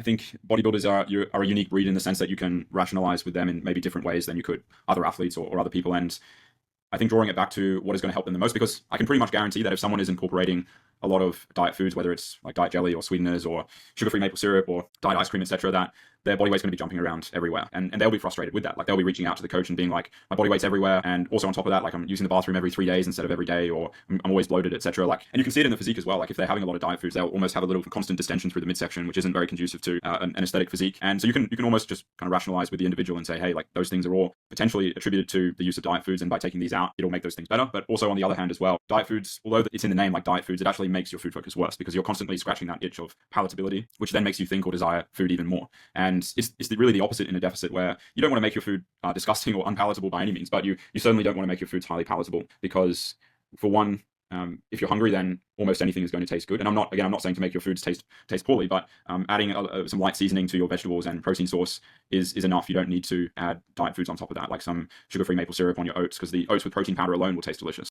think bodybuilders are a unique breed in the sense that you can rationalize with them in maybe different ways than you could other athletes or other people. And I think drawing it back to what is going to help them the most, because I can pretty much guarantee that if someone is incorporating a lot of diet foods, whether it's like diet jelly or sweeteners or sugar-free maple syrup or diet ice cream, etc., that their body weight's going to be jumping around everywhere. And they'll be frustrated with that. Like they'll be reaching out to the coach and being like, my body weight's everywhere. And also on top of that, like I'm using the bathroom every 3 days instead of every day, or I'm always bloated, etc. Like, and you can see it in the physique as well. Like if they're having a lot of diet foods, they'll almost have a little constant distension through the midsection, which isn't very conducive to an aesthetic physique. And so you can almost just kind of rationalize with the individual and say, hey, like those things are all potentially attributed to the use of diet foods. And by taking these out, it'll make those things better. But also on the other hand as well, diet foods, although it's in the name like diet foods, it actually makes your food focus worse because you're constantly scratching that itch of palatability, which then makes you think or desire food even more. And it's really the opposite in a deficit, where you don't want to make your food disgusting or unpalatable by any means, but you certainly don't want to make your foods highly palatable, because for one, if you're hungry, then almost anything is going to taste good. And I'm not saying to make your foods taste poorly, but adding some light seasoning to your vegetables and protein source is enough. You don't need to add diet foods on top of that, like some sugar-free maple syrup on your oats, because the oats with protein powder alone will taste delicious.